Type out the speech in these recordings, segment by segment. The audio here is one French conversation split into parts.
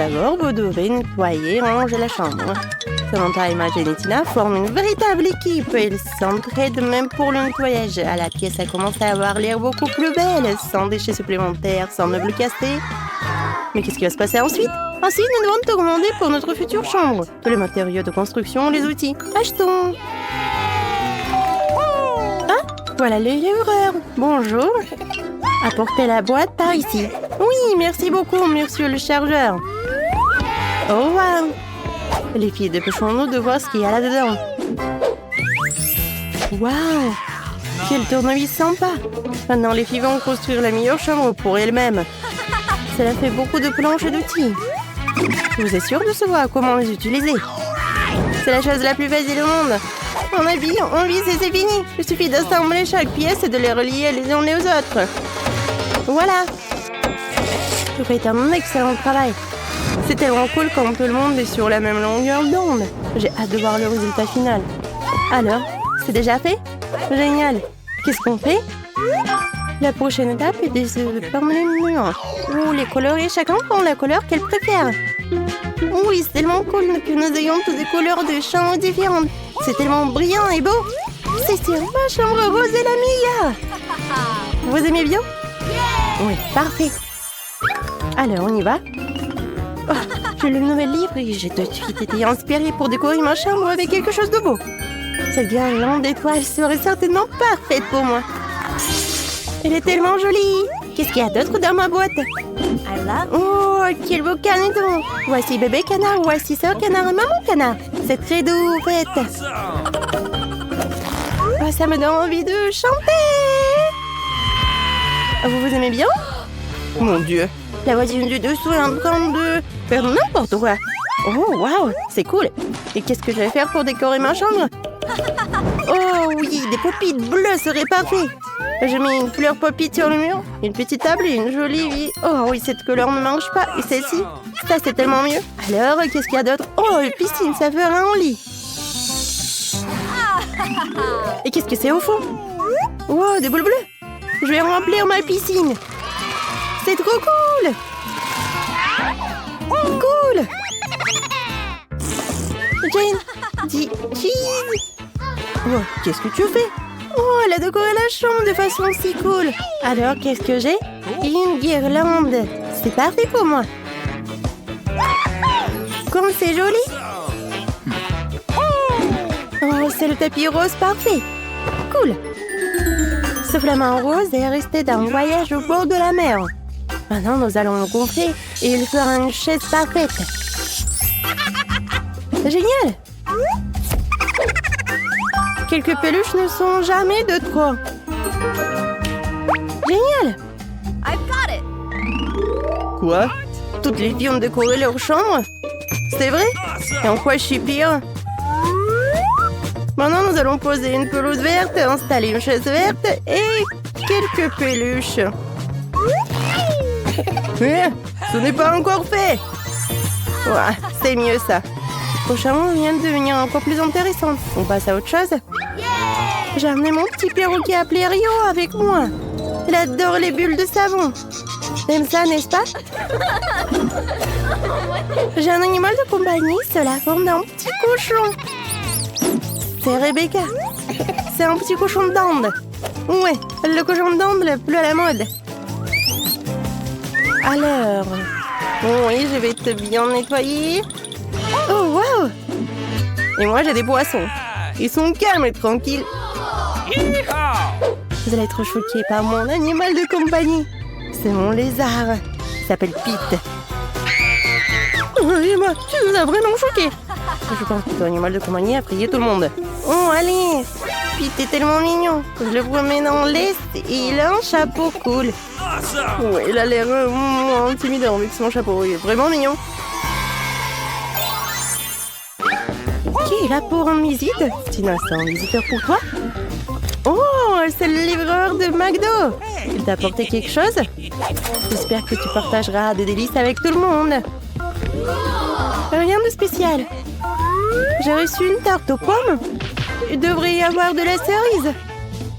d'abord, vous devez nettoyer et ranger la chambre. Samantha, Imogen et Tina forment une véritable équipe. Ils s'entraident même pour le nettoyage. À la pièce, ça commence à avoir l'air beaucoup plus belle, sans déchets supplémentaires, sans meubles cassés. Mais qu'est-ce qui va se passer ensuite? Ensuite, nous devons te commander pour notre future chambre. Tous les matériaux de construction, les outils. Achetons. Ah, voilà le livreur. Bonjour. Apportez la boîte par ici. Oui, merci beaucoup, monsieur le chargeur. Oh, wow. Les filles, dépêchons-nous de voir ce qu'il y a là-dedans. Waouh! Quel tournevis sympa! Maintenant, les filles vont construire la meilleure chambre pour elles-mêmes. Cela fait beaucoup de planches et d'outils. Vous êtes sûr de savoir comment les utiliser? C'est la chose la plus facile au monde. On habille, on visse et c'est fini. Il suffit d'assembler chaque pièce et de les relier les unes aux autres. Voilà! Vous faites un excellent travail. C'est tellement cool quand tout le monde est sur la même longueur d'onde. J'ai hâte de voir le résultat final. Alors, c'est déjà fait? Génial! Qu'est-ce qu'on fait? La prochaine étape est de se former les murs. Ou les colorer, chacun prend la couleur qu'elle préfère. Oui, c'est tellement cool que nous ayons toutes des couleurs de chambres différentes. C'est tellement brillant et beau. C'est sur ma chambre rose et la meilleure. Vous aimez bien? Oui, parfait. Alors, on y va? Oh, j'ai le nouvel livre et j'ai tout de suite été inspirée pour décorer ma chambre avec quelque chose de beau. Cette guirlande d'étoiles serait certainement parfaite pour moi. Elle est tellement jolie. Qu'est-ce qu'il y a d'autre dans ma boîte? Oh, quel beau caneton. Voici bébé canard, voici sœur canard et maman canard. C'est très doux, en fait. Oh, ça me donne envie de chanter. Vous aimez bien? Mon Dieu. La voisine du dessous est en train de faire n'importe quoi. Oh, waouh, c'est cool. Et qu'est-ce que je vais faire pour décorer ma chambre? Oh oui, des pop-it bleues seraient parfait. Je mets une fleur pop-it sur le mur, une petite table et une jolie vie. Oh oui, cette couleur ne mange pas. Et celle-ci, ça c'est tellement mieux. Alors, qu'est-ce qu'il y a d'autre? Oh, une piscine, ça fera un lit. Et qu'est-ce que c'est au fond? Oh, des boules bleues. Je vais remplir ma piscine. C'est trop cool. Cool. Jane, dis cheese. Oh, qu'est-ce que tu fais? Oh, elle a décoré la chambre de façon si cool. Alors, qu'est-ce que j'ai? Une guirlande. C'est parfait pour moi. Comme c'est joli. Oh, c'est le tapis rose parfait. Cool. Ce flamant rose est resté d'un voyage au bord de la mer. Maintenant, nous allons le gonfler et il fera une chaise parfaite. Génial! Quelques peluches ne sont jamais de trop. Génial! Quoi? Toutes les filles ont décoré leur chambre? C'est vrai? Et en quoi je suis pire? Maintenant, nous allons poser une pelouse verte, installer une chaise verte et quelques peluches. Mais ce n'est pas encore fait. Ouais, c'est mieux ça. Le prochain vient de devenir encore plus intéressant. On passe à autre chose. J'ai amené mon petit perroquet appelé Rio avec moi. Il adore les bulles de savon. T'aimes ça, n'est-ce pas? J'ai un animal de compagnie, c'est la forme d'un petit cochon. C'est Rebecca. C'est un petit cochon d'Inde. Ouais, le cochon d'Inde le plus à la mode. Alors, oui, je vais te bien nettoyer. Oh, wow! Et moi, j'ai des poissons. Ils sont calmes et tranquilles. Vous allez être choqués par mon animal de compagnie. C'est mon lézard. Il s'appelle Pete. Et moi, tu nous as vraiment choqués. Je pense que ton animal de compagnie a prié tout le monde. Oh, allez! Pete est tellement mignon. Je le promène dans l'Est et il a un chapeau cool. Ouais, il a l'air intimidant avec son chapeau. Il est vraiment mignon. Qui est là pour une visite? Tina, c'est un visiteur pour toi? Oh, c'est le livreur de McDo. Il t'a apporté quelque chose? J'espère que tu partageras des délices avec tout le monde. Rien de spécial. J'ai reçu une tarte aux pommes. Il devrait y avoir de la cerise.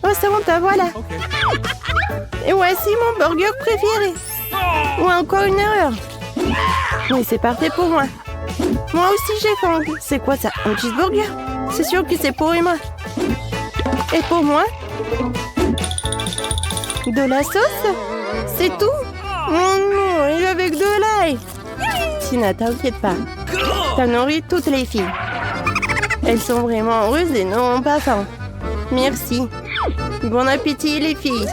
Oh, Samantha, voilà. Et voici mon burger préféré. Ou encore une erreur. Oui, c'est parfait pour moi. Moi aussi, j'ai faim. C'est quoi ça? Un cheeseburger? C'est sûr que c'est pour Emma. Et pour moi? De la sauce? C'est tout? Oh non, et avec de l'ail. Tina, t'inquiète pas. T'as nourri toutes les filles. Elles sont vraiment heureuses et n'ont pas faim. Merci. Bon appétit, les filles.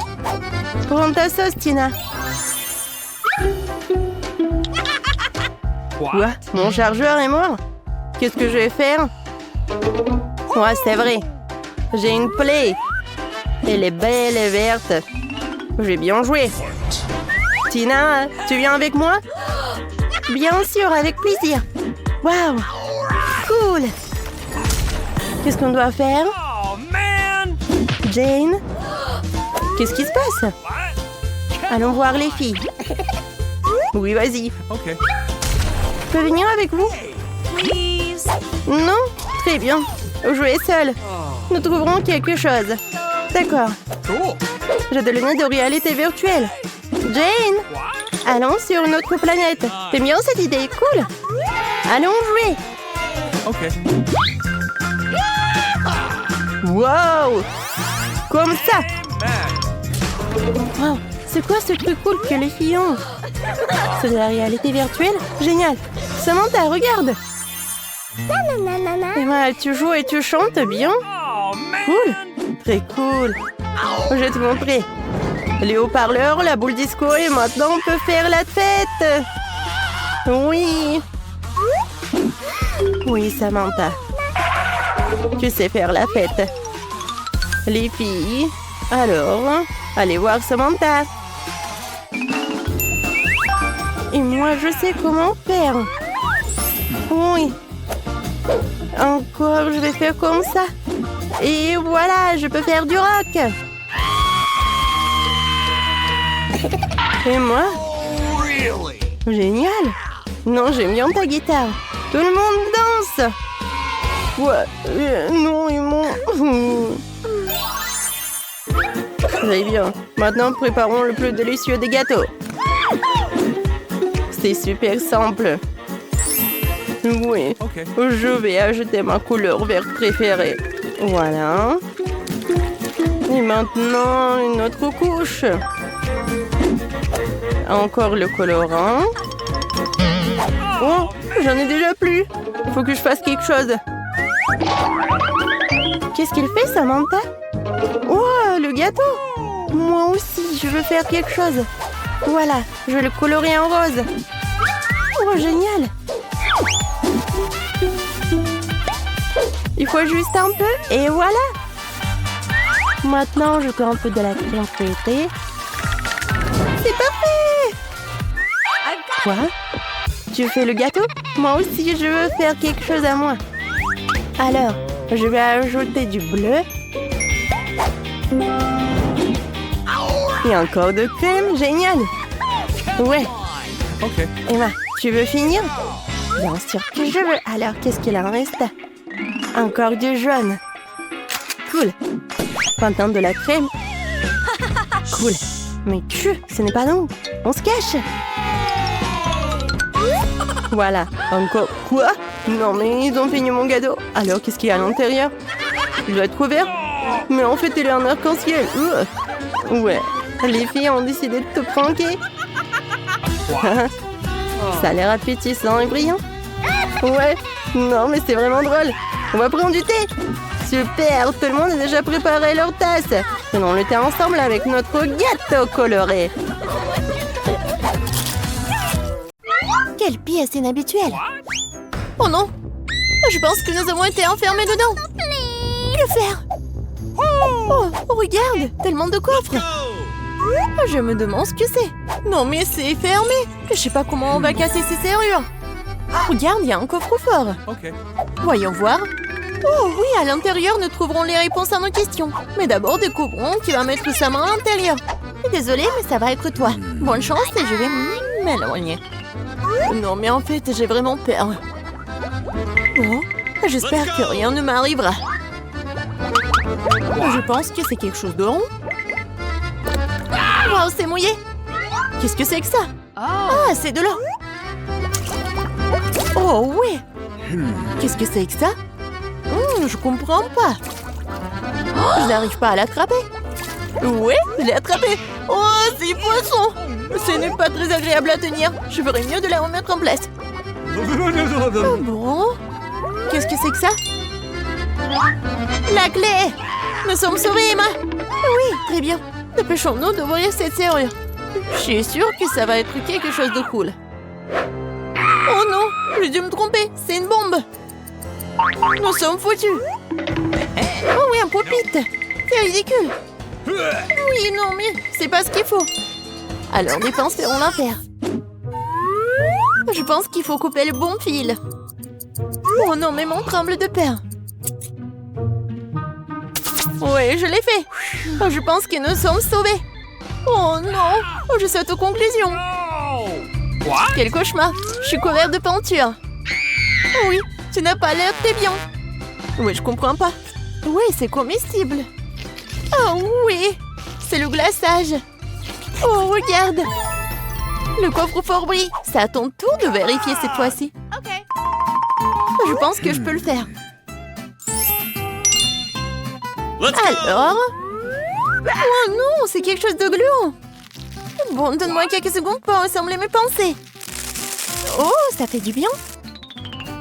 Prends ta sauce, Tina. Quoi? Mon chargeur est mort? Qu'est-ce que je vais faire? Ouais, c'est vrai. J'ai une plaie. Elle est belle et verte. J'ai bien joué. Tina, tu viens avec moi? Bien sûr, avec plaisir. Waouh! Cool! Qu'est-ce qu'on doit faire? Jane? Qu'est-ce qui se passe? Allons voir les filles. Oui, vas-y. Okay. Je peux venir avec vous? Non? Très bien. Jouez seul. Nous trouverons quelque chose. D'accord. Cool. J'ai des lunettes de réalité virtuelle. Jane! Allons sur une autre planète. T'aimes bien cette idée? Cool. Allons jouer. Okay. Wow! Comme ça. Wow, c'est quoi ce truc cool que les filles ont? C'est de la réalité virtuelle? Génial. Samantha, regarde. Emma, tu joues et tu chantes bien? Cool. Très cool. Je vais te montrer. Les haut-parleurs, la boule disco et maintenant on peut faire la fête. Oui. Oui, Samantha. Tu sais faire la fête. Les filles, alors, allez voir Samantha. Et moi, je sais comment faire. Oui. Encore, je vais faire comme ça. Et voilà, je peux faire du rock. Et moi? Génial. Non, j'aime bien ta guitare. Tout le monde danse. Ouais, non, ils m'ont... Très bien. Maintenant, préparons le plus délicieux des gâteaux. C'est super simple. Oui, Okay. je vais ajouter ma couleur verte préférée. Voilà. Et maintenant, une autre couche. Encore le colorant. Oh, j'en ai déjà plus. Il faut que je fasse quelque chose. Qu'est-ce qu'il fait, Samantha? Oh, le gâteau! Moi aussi, je veux faire quelque chose. Voilà, je vais le colorer en rose. Oh, génial! Il faut juste un peu, et voilà! Maintenant, je fais un peu de la crème fouettée. C'est parfait! Quoi? Tu fais le gâteau? Moi aussi, je veux faire quelque chose à moi. Alors, je vais ajouter du bleu. Et encore de crème, génial! Ouais. Ok. Emma, tu veux finir? Bien sûr que je veux. Alors, qu'est-ce qu'il en reste? Encore du jaune. Cool. Maintenant de la crème. Cool. Mais ce n'est pas nous. On se cache. Voilà. Encore. Quoi? Non, mais ils ont fini mon gâteau. Alors, qu'est-ce qu'il y a à l'intérieur? Il doit être ouvert. Mais en fait, il est en arc-en-ciel. Ouais. Les filles ont décidé de te pranker. Ça a l'air appétissant et brillant. Ouais. Non, mais c'est vraiment drôle. On va prendre du thé. Super. Tout le monde a déjà préparé leur tasse. Prenons le thé ensemble avec notre gâteau coloré. Quelle pièce inhabituelle. Oh non. Je pense que nous avons été enfermés dedans. Que faire? Oh, regarde. Tellement de coffres. Je me demande ce que c'est. Non, mais c'est fermé. Je sais pas comment on va casser ces serrures. Regarde, il y a un coffre-fort. Ok. Voyons voir. Oh oui, à l'intérieur, nous trouverons les réponses à nos questions. Mais d'abord, découvrons qui va mettre sa main à l'intérieur. Désolée, mais ça va être toi. Bonne chance et je vais m'éloigner. Non, mais en fait, j'ai vraiment peur. Oh, j'espère que rien ne m'arrivera. Je pense que c'est quelque chose de rond. Wow, c'est mouillé. Qu'est-ce que c'est que ça? Ah, c'est de l'eau. Oh ouais. Qu'est-ce que c'est que ça? Je comprends pas. Je n'arrive pas à l'attraper. Ouais, je l'ai attrapé. Oh, c'est poisson. Ce n'est pas très agréable à tenir. Je ferais mieux de la remettre en place. Oh bon? Qu'est-ce que c'est que ça? La clé! Nous sommes sauvés, Emma! Oui, très bien. Dépêchons-nous d'ouvrir cette serrure. Je suis sûre que ça va être quelque chose de cool. Oh non, j'ai dû me tromper. C'est une bombe. Nous sommes foutus. Oh oui, un pop-it. C'est ridicule. Oui, non, mais c'est pas ce qu'il faut. Alors, les pinces feront l'affaire. Je pense qu'il faut couper le bon fil. Oh non, mais mon tremble de peur. Oui, je l'ai fait. Oh, je pense que nous sommes sauvés. Oh non, oh, je saute aux conclusions. Quel cauchemar. Je suis couvert de peinture. Oh oui, tu n'as pas l'air très bien. Oui, je comprends pas. Oui, c'est comestible. Oh oui, c'est le glaçage. Oh, regarde. Le coffre-fort brille. C'est à ton tour de vérifier cette fois-ci. Je pense que je peux le faire. Alors? Oh non, c'est quelque chose de gluant. Bon, donne-moi quelques secondes pour assembler mes pensées. Oh, ça fait du bien.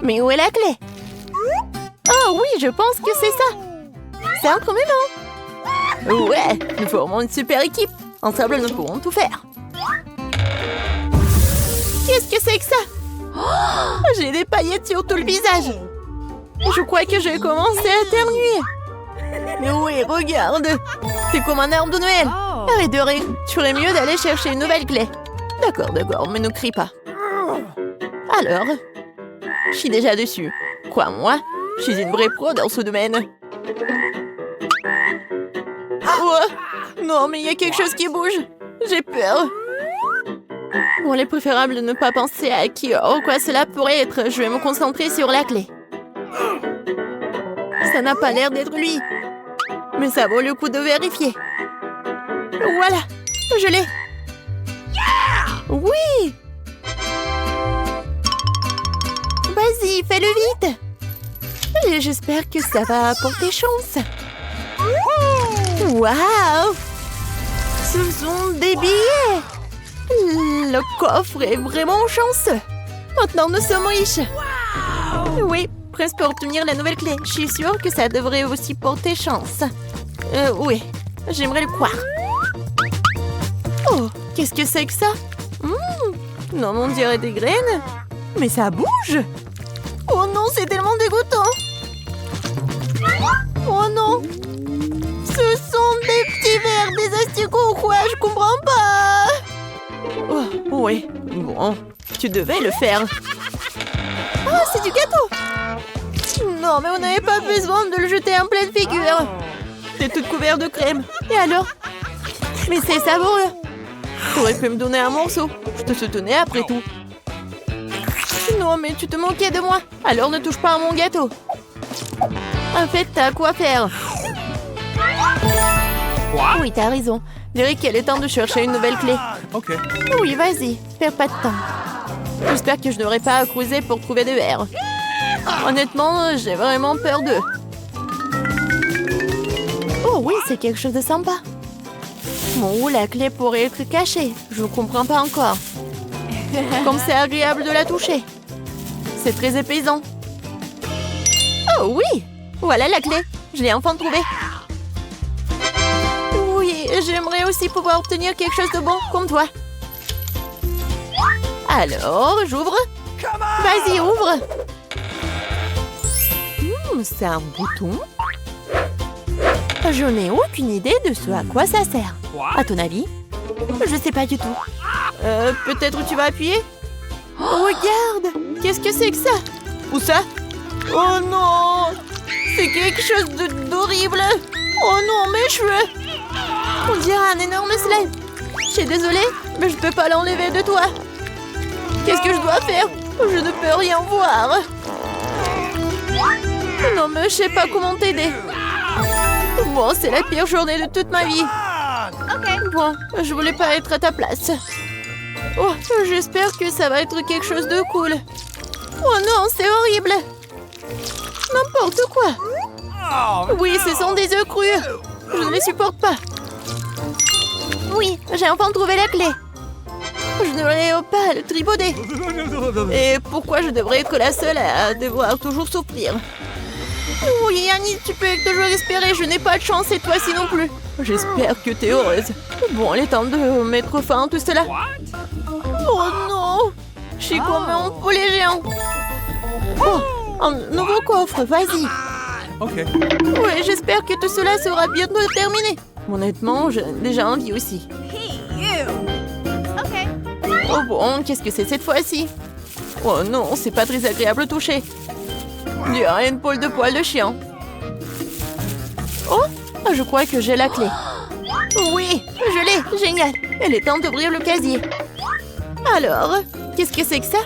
Mais où est la clé? Oh oui, je pense que c'est ça. C'est un premier moment. Ouais, nous formons une super équipe. Ensemble, nous pourrons tout faire. Qu'est-ce que c'est que ça? Oh, j'ai des paillettes sur tout le visage. Je crois que je vais commencer à éternuer. Mais oui, regarde. C'est comme un arbre de Noël. Arrête de rire. Tu ferais mieux d'aller chercher une nouvelle clé. D'accord, mais ne crie pas. Alors, je suis déjà dessus. Crois-moi, je suis une vraie pro dans ce domaine. Oh, non, mais il y a quelque chose qui bouge. J'ai peur. Bon, il est préférable de ne pas penser à qui ou quoi cela pourrait être. Je vais me concentrer sur la clé. Ça n'a pas l'air d'être lui. Mais ça vaut le coup de vérifier. Voilà, je l'ai. Oui. Vas-y, fais-le vite. Et j'espère que ça va apporter chance. Waouh! Ce sont des billets. Le coffre est vraiment chanceux. Maintenant, nous sommes riches. Oui, presque pour obtenir la nouvelle clé. Je suis sûre que ça devrait aussi porter chance. Oui, j'aimerais le croire. Oh, qu'est-ce que c'est que ça? Non, on dirait des graines. Mais ça bouge. Oh non, c'est tellement dégoûtant. Oh non. Ce sont des petits verres, des asticots ou quoi? Je comprends pas. Oh, oui. Bon, tu devais le faire. Oh, c'est du gâteau. Non, mais on n'avait pas besoin de le jeter en pleine figure. C'est tout couvert de crème. Et alors? Mais c'est savoureux. Tu aurais pu me donner un morceau. Je te soutenais après tout. Non, mais tu te moquais de moi. Alors ne touche pas à mon gâteau. En fait, t'as quoi faire. Oui, t'as raison. Je dirais qu'il est temps de chercher une nouvelle clé. Ok. Oui, vas-y. Perds pas de temps. J'espère que je n'aurai pas à creuser pour trouver des verres. Honnêtement, j'ai vraiment peur d'eux. Oh oui, c'est quelque chose de sympa. Bon, où la clé pourrait être cachée? Je ne comprends pas encore. Comme c'est agréable de la toucher. C'est très épaisant. Oh oui! Voilà la clé. Je l'ai enfin trouvée. Oui, j'aimerais aussi pouvoir obtenir quelque chose de bon comme toi. Alors, j'ouvre. Vas-y, ouvre. C'est un bouton. Je n'ai aucune idée de ce à quoi ça sert. À ton avis? Je sais pas du tout. Peut-être tu vas appuyer? Oh, regarde! Qu'est-ce que c'est que ça? Où ça? Oh non! C'est quelque chose d'horrible! Oh non, mes cheveux! On dirait un énorme slime. Je suis désolée, mais je peux pas l'enlever de toi. Qu'est-ce que je dois faire? Je ne peux rien voir. Non, mais je sais pas comment t'aider. Bon, c'est la pire journée de toute ma vie. Bon, je voulais pas être à ta place. Oh, j'espère que ça va être quelque chose de cool. Oh non, c'est horrible. N'importe quoi. Oui, ce sont des œufs crus. Je ne les supporte pas. Oui, j'ai enfin trouvé la clé. Je ne devrais pas le tripoter. Et pourquoi je devrais être la seule à devoir toujours souffrir? Oui, Annie, tu peux toujours espérer. Je n'ai pas de chance et toi aussi non plus. J'espère que tu es heureuse. Bon, il est temps de mettre fin à tout cela. Oh non! Je suis comme un poulet géant. Oh, un nouveau coffre, vas-y. Ok. Oui, j'espère que tout cela sera bientôt terminé. Honnêtement, j'ai déjà envie aussi. Oh bon, qu'est-ce que c'est cette fois-ci? Oh non, c'est pas très agréable au toucher. Dirait une poule de poil de chien. Oh, je crois que j'ai la clé. Oui, je l'ai, génial. Il est temps d'ouvrir le casier. Alors, qu'est-ce que c'est que ça?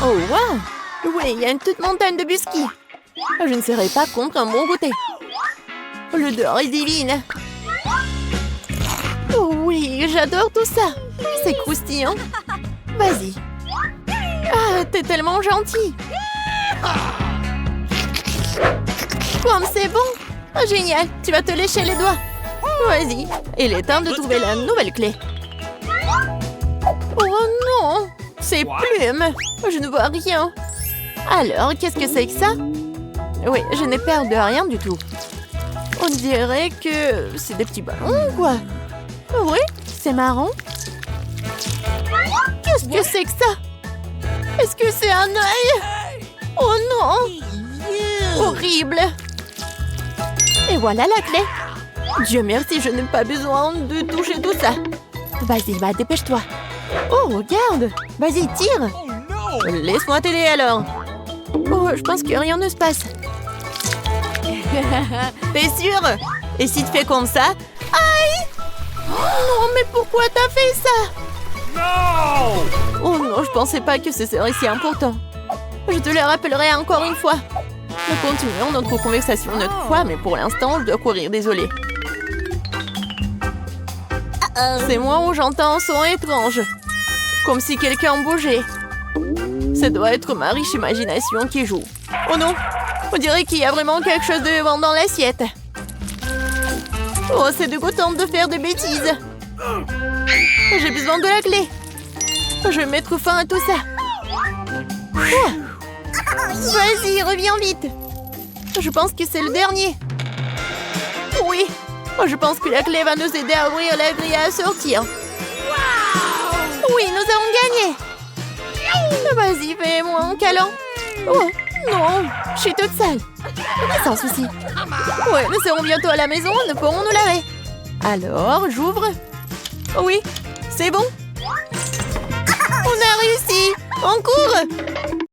Oh wow! Oui, il y a une toute montagne de biscuits. Je ne serai pas contre un bon goûter. L'odeur est divine. Oh oui, j'adore tout ça. C'est croustillant. Vas-y. Ah, t'es tellement gentil. Comme c'est bon. Oh, génial, tu vas te lécher les doigts. Vas-y, il est temps de trouver la nouvelle clé. Oh non, c'est plumes. Je ne vois rien. Alors, qu'est-ce que c'est que ça? Oui, je n'ai peur de rien du tout. On dirait que c'est des petits ballons, quoi. Oui, c'est marrant. Qu'est-ce que c'est que ça? Est-ce que c'est un œil? Oh non! Horrible! Et voilà la clé. Dieu merci, je n'ai pas besoin de toucher tout ça. Vas-y, va, dépêche-toi. Oh, regarde! Vas-y, tire! Laisse-moi t'aider alors. Oh, je pense que rien ne se passe. T'es sûre? Et si tu fais comme ça? Aïe! Oh non, mais pourquoi t'as fait ça? No! Oh non, je pensais pas que ce serait si important. Je te le rappellerai encore une fois. Nous continuons notre conversation une autre fois, mais pour l'instant, je dois courir, désolée. C'est moi où j'entends un son étrange. Comme si quelqu'un bougeait. Ça doit être ma riche imagination qui joue. Oh non! On dirait qu'il y a vraiment quelque chose de vivant dans l'assiette. Oh, c'est dégoûtant de faire des bêtises. J'ai besoin de la clé. Je vais mettre fin à tout ça. Oh. Vas-y, reviens vite. Je pense que c'est le dernier. Oui. Je pense que la clé va nous aider à ouvrir la grille et à sortir. Oui, nous avons gagné. Vas-y, fais-moi un câlin. Oh, non, je suis toute seule. Sans souci. Ouais, nous serons bientôt à la maison, nous pourrons nous laver. Alors, j'ouvre. Oui, c'est bon. On a réussi. On court.